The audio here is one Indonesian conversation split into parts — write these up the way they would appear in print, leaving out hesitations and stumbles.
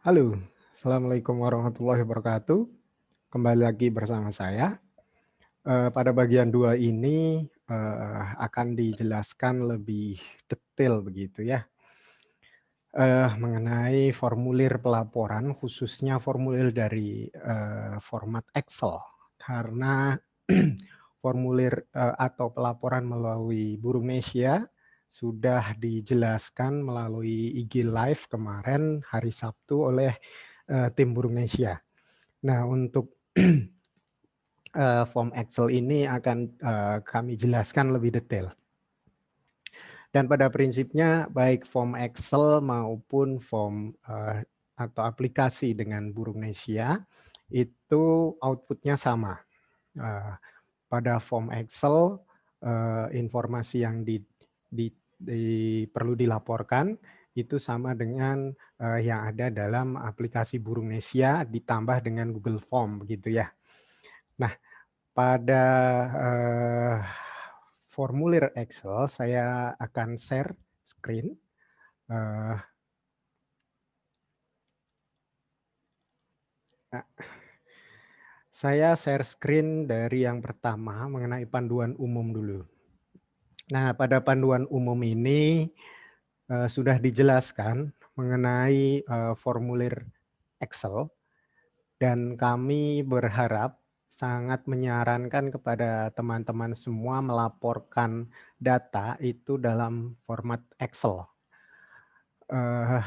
Halo, Assalamualaikum warahmatullahi wabarakatuh. Kembali lagi bersama saya. Pada bagian 2 ini, akan dijelaskan lebih detail begitu ya, mengenai formulir pelaporan, khususnya formulir dari, format Excel. Karena formulir, atau pelaporan melalui Burungnesia sudah dijelaskan melalui IG Live kemarin hari Sabtu oleh, tim Burungnesia. Nah, untuk form Excel ini akan, kami jelaskan lebih detail. Dan pada prinsipnya baik form Excel maupun form, atau aplikasi dengan Burungnesia itu output-nya sama. Eee, Pada form Excel, informasi yang perlu dilaporkan itu sama dengan, yang ada dalam aplikasi Burungnesia ditambah dengan Google Form begitu ya. Nah, pada, formulir Excel saya akan share screen, eee, a saya share screen dari yang pertama mengenai panduan umum dulu. Nah, pada panduan umum ini, sudah dijelaskan mengenai, formulir Excel dan kami berharap sangat menyarankan kepada teman-teman semua melaporkan data itu dalam format Excel. Eee,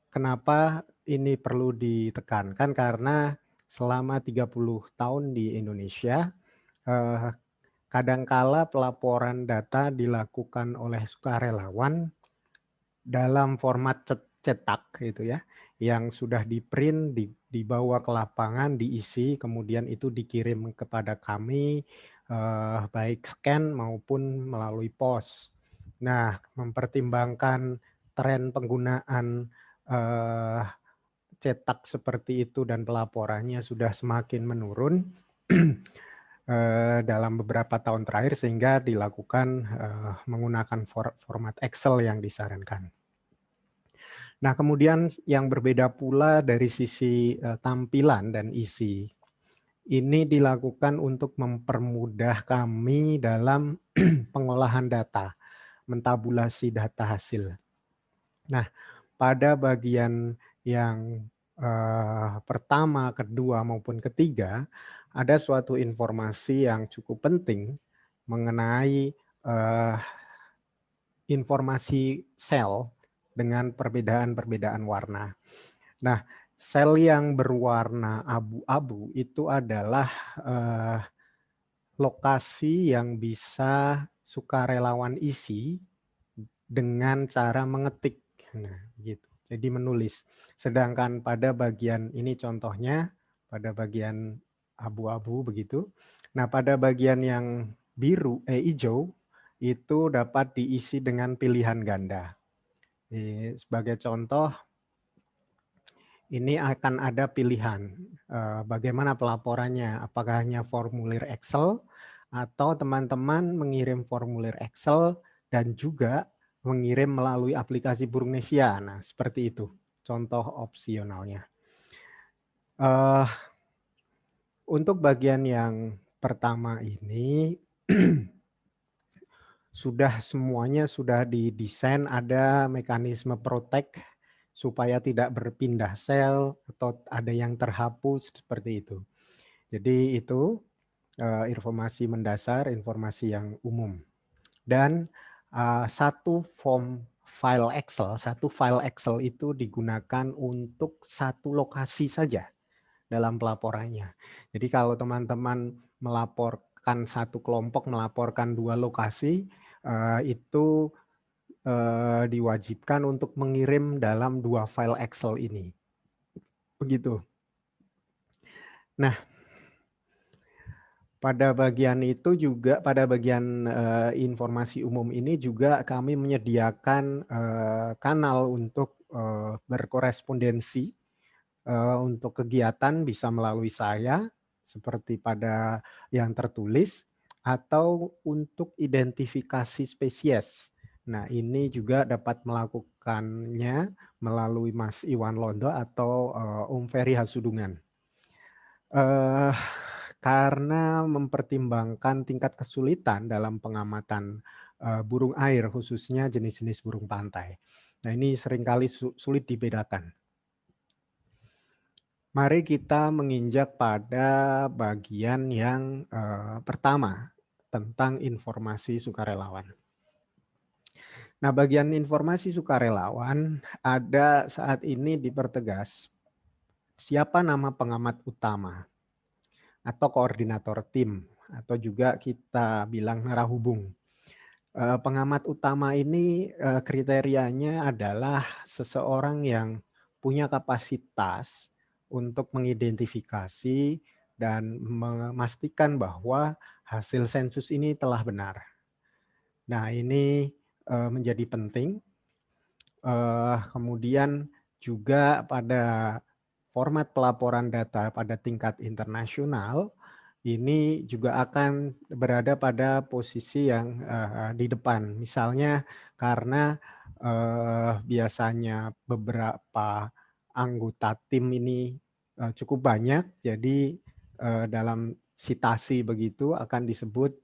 Kenapa ini perlu ditekankan, karena selama 30 tahun di Indonesia, eee, kadangkala pelaporan data dilakukan oleh sukarelawan dalam format cetak gitu ya, yang sudah di-print, dibawa ke lapangan, diisi, kemudian itu dikirim kepada kami, baik scan maupun melalui pos. Nah, mempertimbangkan tren penggunaan, eee, cetak seperti itu dan pelaporannya sudah semakin menurun, dalam beberapa tahun terakhir sehingga dilakukan, menggunakan format Excel yang disarankan. Nah, kemudian yang berbeda pula dari sisi, tampilan dan isi. Ini dilakukan untuk mempermudah kami dalam pengolahan data, mentabulasi data hasil. Nah, pada bagian yang, pertama, kedua, maupun ketiga, ada suatu informasi yang cukup penting mengenai, informasi sel dengan perbedaan-perbedaan warna. Nah, sel yang berwarna abu-abu itu adalah, eee, lokasi yang bisa sukarelawan isi dengan cara mengetik. Nah, gitu. Jadi menulis. Sedangkan pada bagian ini contohnya, pada bagian abu-abu begitu. Nah, pada bagian yang hijau, itu dapat diisi dengan pilihan ganda. Sebagai contoh, ini akan ada pilihan, bagaimana pelaporannya, apakah hanya formulir Excel atau teman-teman mengirim formulir Excel dan juga mengirim melalui aplikasi Burungnesia. Nah, seperti itu contoh opsionalnya. Eee, untuk bagian yang pertama ini semuanya sudah didesain, ada mekanisme protect supaya tidak berpindah sel atau ada yang terhapus seperti itu. Jadi itu, informasi mendasar, informasi yang umum. Dan, satu file Excel itu digunakan untuk satu lokasi saja dalam pelaporannya. Jadi kalau teman-teman melaporkan satu kelompok melaporkan 2 lokasi, itu, diwajibkan untuk mengirim dalam 2 file Excel ini, begitu. Nah, pada bagian, informasi umum ini juga kami menyediakan, kanal untuk, berkorespondensi, untuk kegiatan bisa melalui saya, seperti pada yang tertulis, atau untuk identifikasi spesies. Nah, ini juga dapat melakukannya melalui Mas Iwan Londo atau Om Ferry Hasudungan. Eh, karena mempertimbangkan tingkat kesulitan dalam pengamatan burung air, khususnya jenis-jenis burung pantai. Nah, ini seringkali sulit dibedakan. Mari kita menginjak pada bagian yang pertama, tentang informasi sukarelawan. Nah, bagian informasi sukarelawan ada saat ini dipertegas siapa nama pengamat utama atau koordinator tim atau juga kita bilang narahubung. Pengamat utama ini kriterianya adalah seseorang yang punya kapasitas untuk mengidentifikasi dan memastikan bahwa hasil sensus ini telah benar. Nah, ini menjadi penting. Kemudian juga pada format pelaporan data pada tingkat internasional, ini juga akan berada pada posisi yang di depan. Misalnya karena biasanya beberapa anggota tim ini cukup banyak, jadi dalam sitasi begitu akan disebut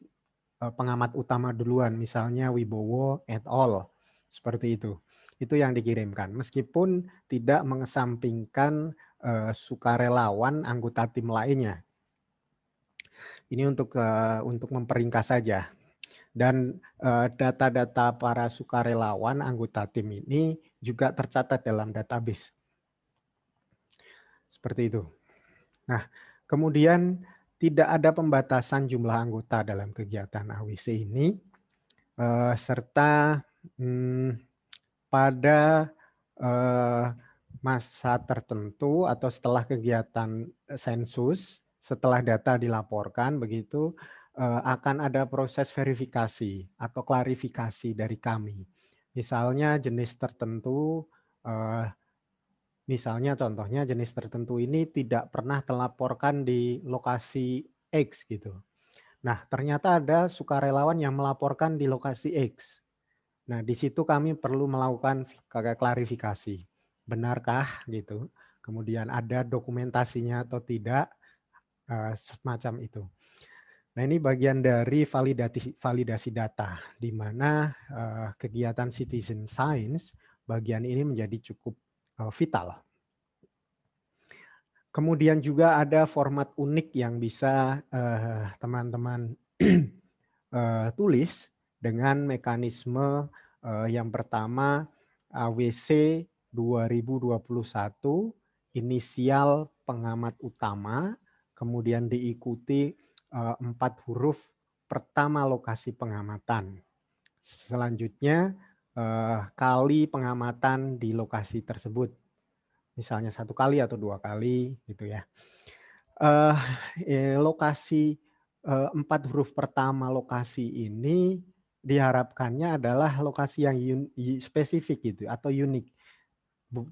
pengamat utama duluan, misalnya Wibowo et al. Seperti itu. Itu yang dikirimkan. Meskipun tidak mengesampingkan sukarelawan anggota tim lainnya. Ini untuk memperingkas saja. Dan data-data para sukarelawan anggota tim ini juga tercatat dalam database. Seperti itu. Nah, kemudian tidak ada pembatasan jumlah anggota dalam kegiatan AWC ini, serta pada masa tertentu atau setelah kegiatan sensus, setelah data dilaporkan begitu, akan ada proses verifikasi atau klarifikasi dari kami. Misalnya jenis tertentu, misalnya contohnya jenis tertentu ini tidak pernah terlaporkan di lokasi X gitu. Nah, ternyata ada sukarelawan yang melaporkan di lokasi X. Nah, di situ kami perlu melakukan klarifikasi. Benarkah gitu? Kemudian ada dokumentasinya atau tidak, semacam itu. Nah, ini bagian dari validasi data, di mana kegiatan citizen science bagian ini menjadi cukup vital. Kemudian juga ada format unik yang bisa teman-teman tulis dengan mekanisme yang pertama AWC 2021 inisial pengamat utama, kemudian diikuti 4 huruf pertama lokasi pengamatan. Selanjutnya kali pengamatan di lokasi tersebut. Misalnya 1 kali atau 2 kali gitu ya. Lokasi 4 huruf pertama lokasi ini diharapkannya adalah lokasi yang spesifik gitu atau unik.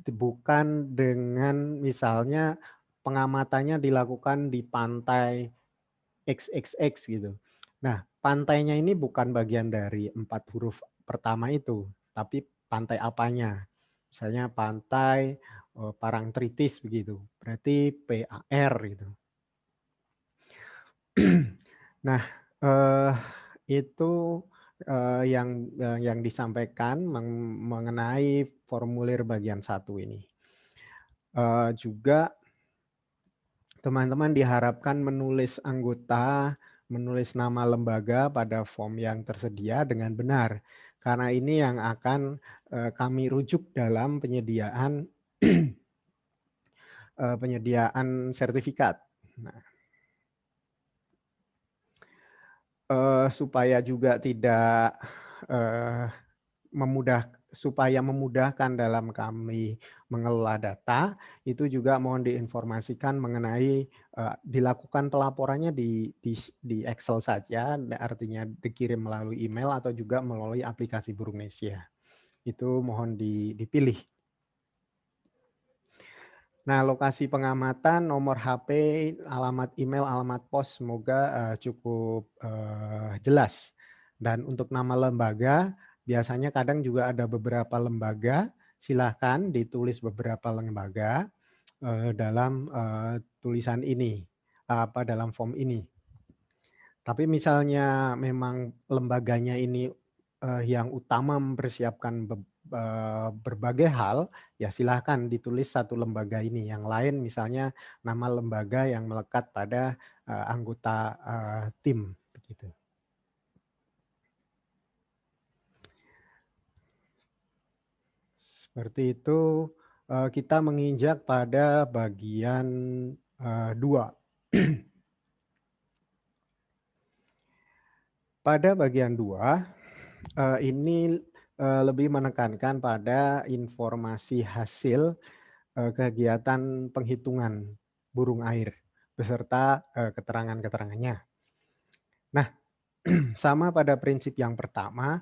Bukan dengan misalnya pengamatannya dilakukan di pantai XXX gitu. Nah, pantainya ini bukan bagian dari 4 huruf pertama itu, tapi pantai apanya. Misalnya pantai Parangtritis begitu, berarti PAR gitu. Nah, itu yang disampaikan mengenai formulir bagian 1 ini. Juga teman-teman diharapkan menulis anggota, menulis nama lembaga pada form yang tersedia dengan benar. Karena ini yang akan kami rujuk dalam penyediaan sertifikat. Nah, supaya juga tidak supaya memudahkan dalam kami mengelola data, itu juga mohon diinformasikan mengenai dilakukan pelaporannya di Excel saja, artinya dikirim melalui email atau juga melalui aplikasi Burungnesia. Itu mohon dipilih. Nah, lokasi pengamatan, nomor HP, alamat email, alamat pos semoga cukup jelas. Dan untuk nama lembaga Biasanya kadang juga ada beberapa lembaga, silahkan ditulis beberapa lembaga dalam tulisan ini, dalam form ini. Tapi misalnya memang lembaganya ini yang utama mempersiapkan berbagai hal, ya silahkan ditulis satu lembaga ini. Yang lain misalnya nama lembaga yang melekat pada anggota tim, begitu. Seperti itu, kita menginjak pada bagian 2. Pada bagian 2, ini lebih menekankan pada informasi hasil kegiatan penghitungan burung air beserta keterangan-keterangannya. Nah, sama pada prinsip yang pertama,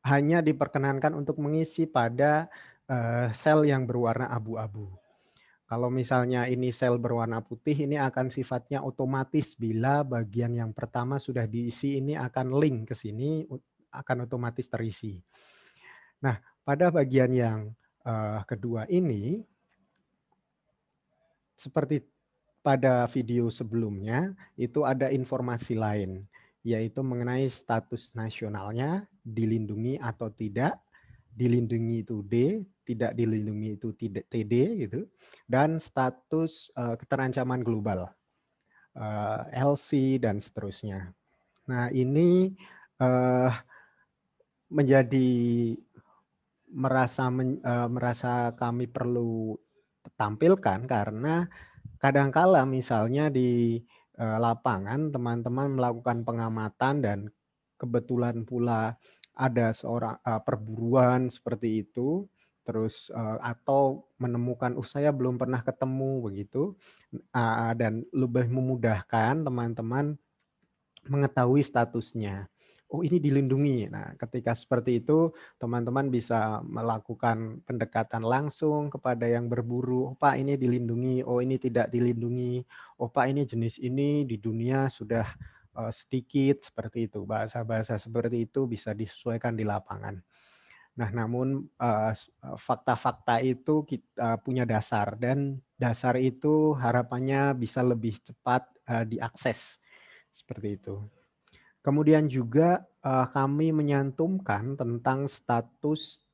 hanya diperkenankan untuk mengisi pada sel yang berwarna abu-abu. Kalau misalnya ini sel berwarna putih, ini akan sifatnya otomatis bila bagian yang pertama sudah diisi, ini akan link ke sini, akan otomatis terisi. Nah, pada bagian yang kedua ini, seperti pada video sebelumnya, itu ada informasi lain, yaitu mengenai status nasionalnya, dilindungi atau tidak, dilindungi itu D, tidak dilindungi itu TD gitu, dan status keterancaman global, LC dan seterusnya. Nah ini menjadi merasa kami perlu tampilkan karena kadangkala misalnya di lapangan teman-teman melakukan pengamatan dan kebetulan pula ada seorang perburuan seperti itu, terus atau menemukan, saya belum pernah ketemu begitu, dan lebih memudahkan teman-teman mengetahui statusnya. Oh ini dilindungi. Nah ketika seperti itu teman-teman bisa melakukan pendekatan langsung kepada yang berburu. Oh Pak ini dilindungi, oh ini tidak dilindungi. Oh Pak ini jenis ini di dunia sudah sedikit, seperti itu. Bahasa-bahasa seperti itu bisa disesuaikan di lapangan. Nah namun fakta-fakta itu kita punya dasar dan dasar itu harapannya bisa lebih cepat diakses. Seperti itu. Kemudian juga kami menyantumkan tentang status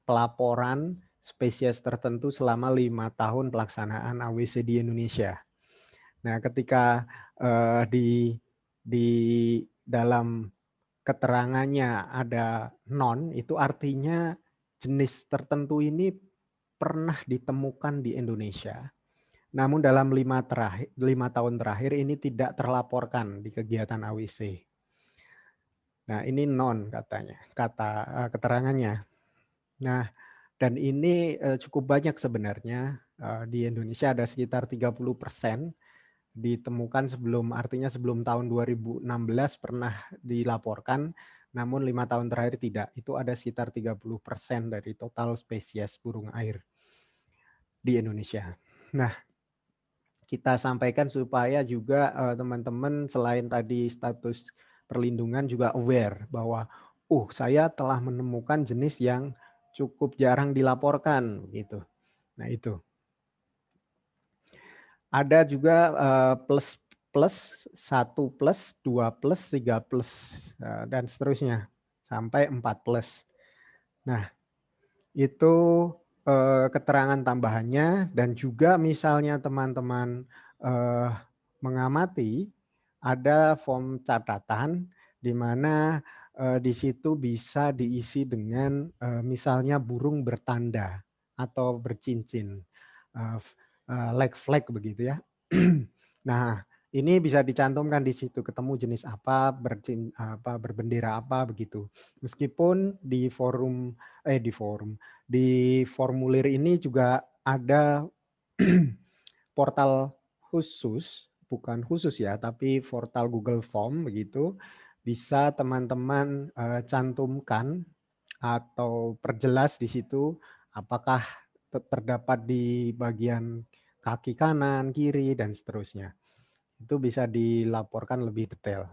pelaporan spesies tertentu selama 5 tahun pelaksanaan AWC di Indonesia. Nah, ketika di dalam keterangannya ada non, itu artinya jenis tertentu ini pernah ditemukan di Indonesia. Namun dalam 5 tahun terakhir ini tidak terlaporkan di kegiatan AWC. Nah ini non katanya, keterangannya. Nah dan ini cukup banyak sebenarnya, di Indonesia ada sekitar 30% ditemukan artinya sebelum tahun 2016 pernah dilaporkan, namun 5 tahun terakhir tidak. Itu ada sekitar 30% dari total spesies burung air di Indonesia. Nah kita sampaikan supaya juga teman-teman selain tadi status perlindungan juga aware bahwa saya telah menemukan jenis yang cukup jarang dilaporkan gitu. Nah itu. Ada juga plus plus, 1 plus, 2 plus, 3 plus dan seterusnya sampai 4 plus. Nah, itu keterangan tambahannya dan juga misalnya teman-teman mengamati ada form catatan di mana di situ bisa diisi dengan misalnya burung bertanda atau bercincin, like flag begitu ya. Nah, ini bisa dicantumkan di situ, ketemu jenis apa, berbendera apa begitu. Meskipun di formulir ini juga ada portal khusus, bukan khusus ya, tapi portal Google Form begitu, bisa teman-teman cantumkan atau perjelas di situ apakah terdapat di bagian kaki kanan, kiri, dan seterusnya. Itu bisa dilaporkan lebih detail.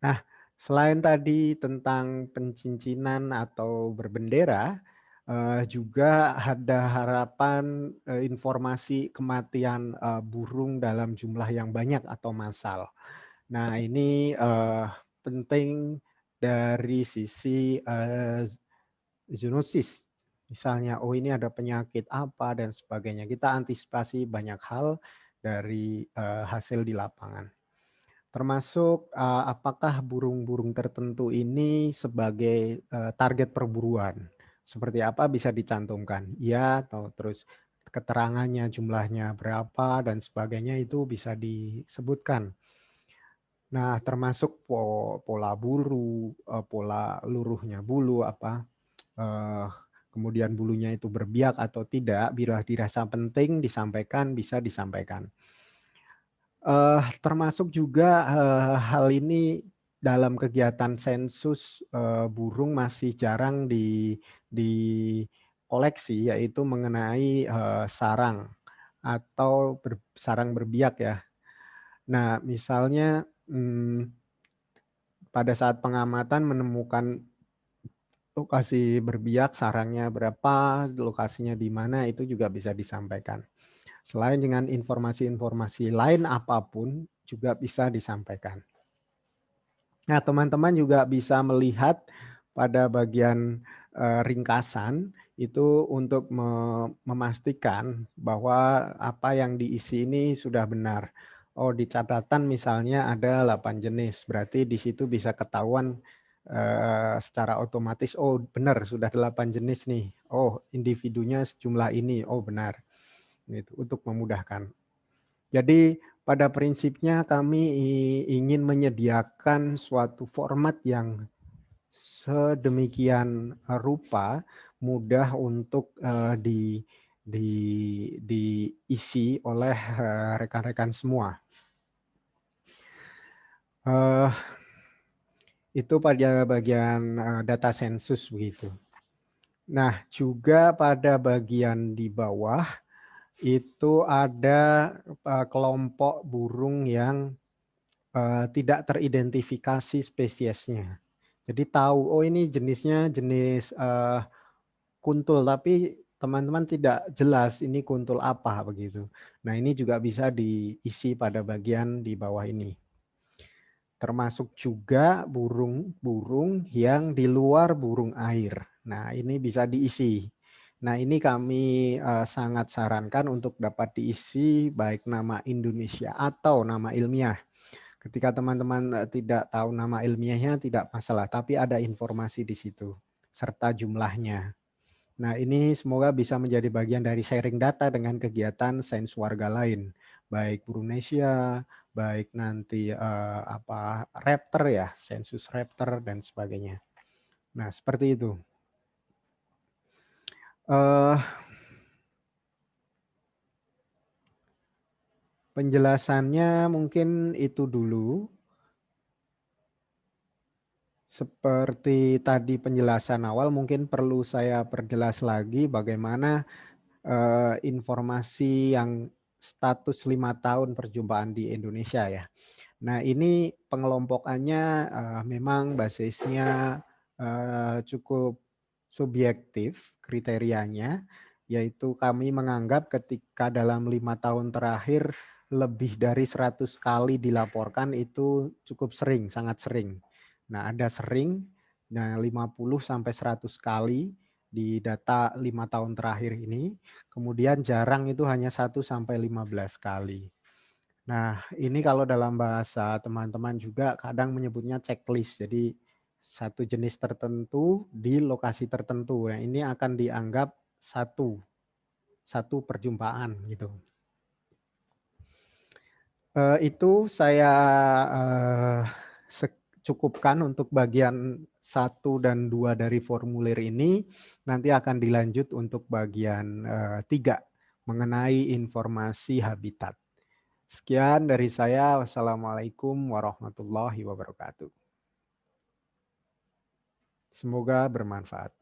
Nah, Selain tadi tentang pencincinan atau berbendera, juga ada harapan, informasi kematian, burung dalam jumlah yang banyak atau massal. Nah ini, penting dari sisi, zoonosis. Misalnya, oh ini ada penyakit apa dan sebagainya. Kita antisipasi banyak hal dari, hasil di lapangan. Termasuk, apakah burung-burung tertentu ini sebagai, target perburuan. Seperti apa bisa dicantumkan, iya atau terus keterangannya jumlahnya berapa dan sebagainya itu bisa disebutkan. Nah termasuk pola bulu, pola luruhnya bulu eee, kemudian bulunya itu berbiak atau tidak, bila dirasa penting disampaikan, bisa disampaikan. Termasuk juga, hal ini dalam kegiatan sensus, burung masih jarang dikoleksi, yaitu mengenai, sarang atau sarang berbiak ya. Nah misalnya, pada saat pengamatan menemukan lokasi berbiak, sarangnya berapa, lokasinya di mana, itu juga bisa disampaikan. Selain dengan informasi-informasi lain apapun juga bisa disampaikan. Nah, teman-teman juga bisa melihat pada bagian, ringkasan itu untuk memastikan bahwa apa yang diisi ini sudah benar. Oh, di catatan misalnya ada 8 jenis, berarti di situ bisa ketahuan, secara otomatis, oh benar sudah 8 jenis nih. Oh, individunya sejumlah ini, oh benar, gitu, untuk memudahkan. Jadi pada prinsipnya kami ingin menyediakan suatu format yang sedemikian rupa, mudah untuk, di diisi oleh, rekan-rekan semua. Eee, itu pada bagian, data sensus begitu. Nah juga pada bagian di bawah, itu ada, kelompok burung yang tidak teridentifikasi spesiesnya. Jadi tahu, oh ini jenisnya jenis, kuntul, tapi teman-teman tidak jelas ini kuntul apa begitu. Nah ini juga bisa diisi pada bagian di bawah ini. Termasuk juga burung-burung yang di luar burung air. Nah ini bisa diisi. Nah ini kami, sangat sarankan untuk dapat diisi baik nama Indonesia atau nama ilmiah. Ketika teman-teman, tidak tahu nama ilmiahnya tidak masalah, tapi ada informasi di situ, serta jumlahnya. Nah ini semoga bisa menjadi bagian dari sharing data dengan kegiatan sains warga lain, baik Burungnesia, baik nanti, raptor ya, sensus raptor dan sebagainya. Nah seperti itu. Penjelasannya mungkin itu dulu. Seperti tadi penjelasan awal mungkin perlu saya perjelas lagi bagaimana, informasi yang status 5 tahun perjumpaan di Indonesia ya. Nah ini pengelompokannya, memang basisnya, cukup subjektif kriterianya, yaitu kami menganggap ketika dalam 5 tahun terakhir lebih dari 100 kali dilaporkan itu cukup sering, sangat sering. Nah ada sering, nah 50 sampai 100 kali di data 5 tahun terakhir ini, kemudian jarang itu hanya 1 sampai 15 kali. Nah, ini kalau dalam bahasa teman-teman juga kadang menyebutnya checklist. Jadi satu jenis tertentu di lokasi tertentu. Nah, ini akan dianggap satu satu perjumpaan gitu. Itu saya, eee, cukupkan untuk bagian 1 dan 2 dari formulir ini, nanti akan dilanjut untuk bagian, 3 mengenai informasi habitat. Sekian dari saya, wassalamualaikum warahmatullahi wabarakatuh. Semoga bermanfaat.